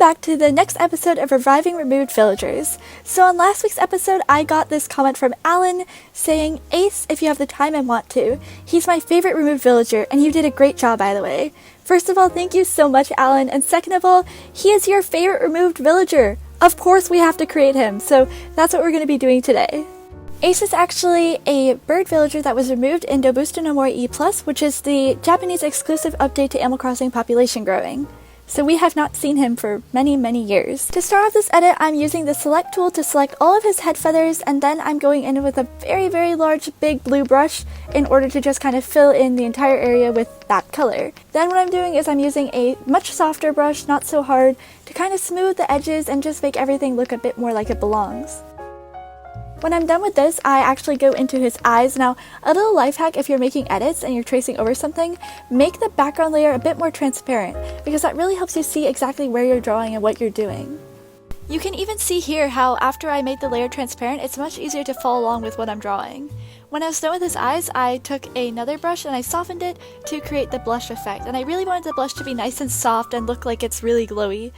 back to the next episode of Reviving Removed Villagers. So on last week's episode, I got this comment from Alan saying, "Ace, if you have the time and want to. He's my favorite removed villager, and you did a great job, by the way." First of all, thank you so much, Alan, and second of all, he is your favorite removed villager. Of course we have to create him, so that's what we're going to be doing today. Ace is actually a bird villager that was removed in Dobusta no More E+, which is the Japanese exclusive update to Animal Crossing population growing. So we have not seen him for many, many years. To start off this edit, I'm using the select tool to select all of his head feathers, and then I'm going in with a very, very large, big blue brush in order to just kind of fill in the entire area with that color. Then what I'm doing is I'm using a much softer brush, not so hard, to kind of smooth the edges and just make everything look a bit more like it belongs. When I'm done with this, I actually go into his eyes. Now, a little life hack if you're making edits and you're tracing over something, make the background layer a bit more transparent, because that really helps you see exactly where you're drawing and what you're doing. You can even see here how after I made the layer transparent, it's much easier to follow along with what I'm drawing. When I was done with his eyes, I took another brush and I softened it to create the blush effect, and I really wanted the blush to be nice and soft and look like it's really glowy.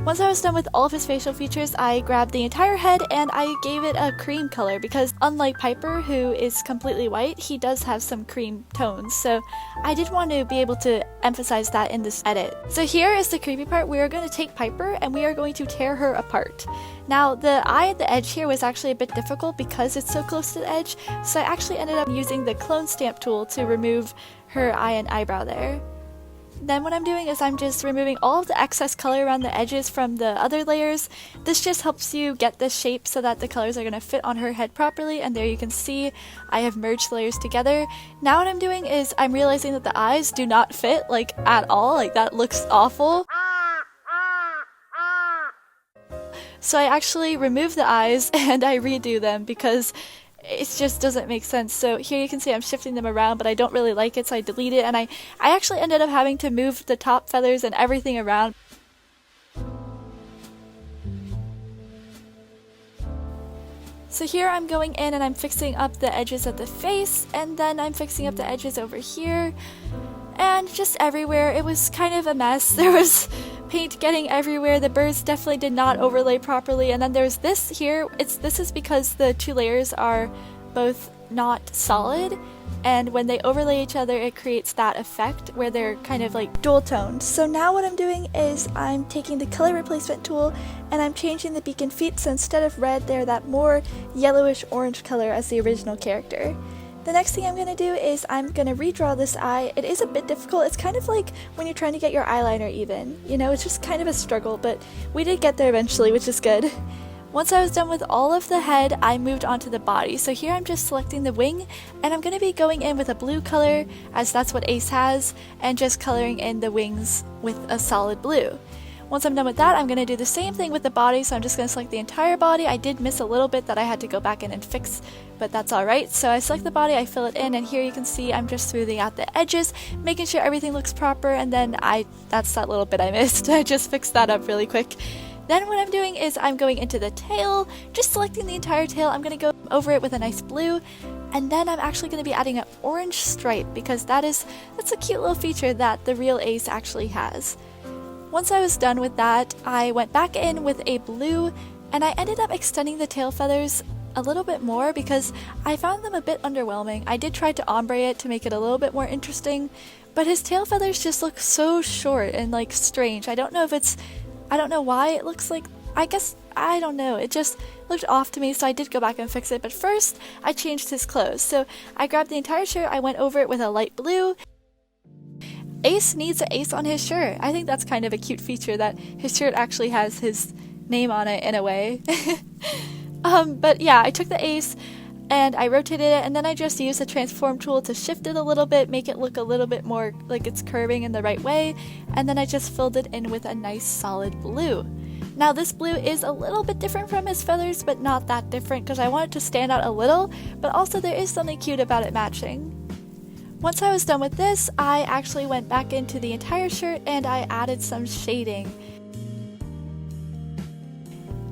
Once I was done with all of his facial features, I grabbed the entire head and I gave it a cream color because unlike Piper, who is completely white, he does have some cream tones, so I did want to be able to emphasize that in this edit. So here is the creepy part. We are going to take Piper and we are going to tear her apart. Now, the eye at the edge here was actually a bit difficult because it's so close to the edge, so I actually ended up using the clone stamp tool to remove her eye and eyebrow there. Then what I'm doing is I'm just removing all of the excess color around the edges from the other layers. This just helps you get the shape so that the colors are going to fit on her head properly, and there you can see I have merged layers together. Now what I'm doing is I'm realizing that the eyes do not fit, like, at all. Like, that looks awful. So I actually remove the eyes and I redo them because it just doesn't make sense. So here you can see I'm shifting them around, but I don't really like it, so I delete it, and I actually ended up having to move the top feathers and everything around. So here I'm going in and I'm fixing up the edges of the face, and then I'm fixing up the edges over here, and just everywhere. It was kind of a mess. There was paint getting everywhere. The birds definitely did not overlay properly, and then there's this here. This is because the two layers are both not solid, and when they overlay each other it creates that effect where they're kind of like dual toned. So now what I'm doing is I'm taking the color replacement tool and I'm changing the beak and feet, so instead of red they're that more yellowish orange color as the original character. The next thing I'm going to do is I'm going to redraw this eye. It is a bit difficult. It's kind of like when you're trying to get your eyeliner even. You know, it's just kind of a struggle, but we did get there eventually, which is good. Once I was done with all of the head, I moved on to the body. So here I'm just selecting the wing, and I'm going to be going in with a blue color, as that's what Ace has, and just coloring in the wings with a solid blue. Once I'm done with that, I'm going to do the same thing with the body, so I'm just going to select the entire body. I did miss a little bit that I had to go back in and fix, but that's alright. So I select the body, I fill it in, and here you can see I'm just smoothing out the edges, making sure everything looks proper, and then that's that little bit I missed. I just fixed that up really quick. Then what I'm doing is I'm going into the tail, just selecting the entire tail. I'm going to go over it with a nice blue, and then I'm actually going to be adding an orange stripe because that's a cute little feature that the real Ace actually has. Once I was done with that, I went back in with a blue, and I ended up extending the tail feathers a little bit more because I found them a bit underwhelming. I did try to ombre it to make it a little bit more interesting, but his tail feathers just look so short and like strange. I don't know why it looks like, I don't know, it just looked off to me, so I did go back and fix it. But first, I changed his clothes. So I grabbed the entire shirt, I went over it with a light blue. Ace needs an ace on his shirt. I think that's kind of a cute feature that his shirt actually has his name on it in a way. But yeah, I took the ace and I rotated it, and then I just used the transform tool to shift it a little bit, make it look a little bit more like it's curving in the right way, and then I just filled it in with a nice solid blue. Now this blue is a little bit different from his feathers, but not that different because I want it to stand out a little, but also there is something cute about it matching. Once I was done with this, I actually went back into the entire shirt and I added some shading.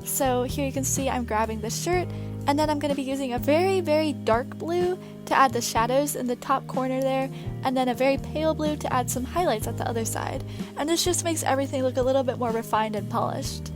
So here you can see I'm grabbing the shirt And then I'm going to be using a very, very dark blue to add the shadows in the top corner there, and then a very pale blue to add some highlights at the other side. And this just makes everything look a little bit more refined and polished.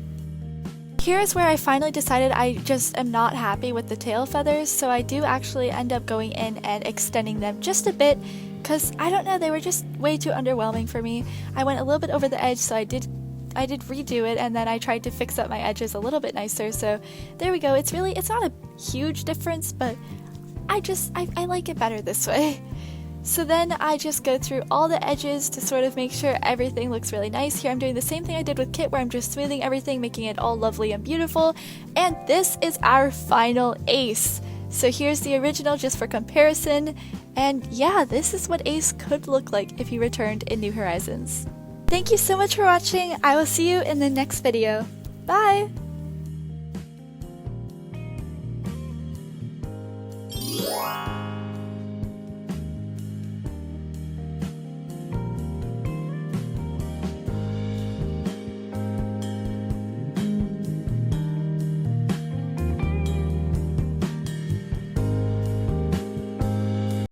Here's where I finally decided I just am not happy with the tail feathers, so I do actually end up going in and extending them just a bit, because I don't know, they were just way too underwhelming for me. I went a little bit over the edge, so I did redo it, and then I tried to fix up my edges a little bit nicer, so there we go. It's not a huge difference, but I like it better this way. So then I just go through all the edges to sort of make sure everything looks really nice. Here I'm doing the same thing I did with Kit, where I'm just smoothing everything, making it all lovely and beautiful, and this is our final ace. So here's the original just for comparison, and yeah, this is what Ace could look like if he returned in New Horizons. Thank you so much for watching. I will see you in the next video. Bye!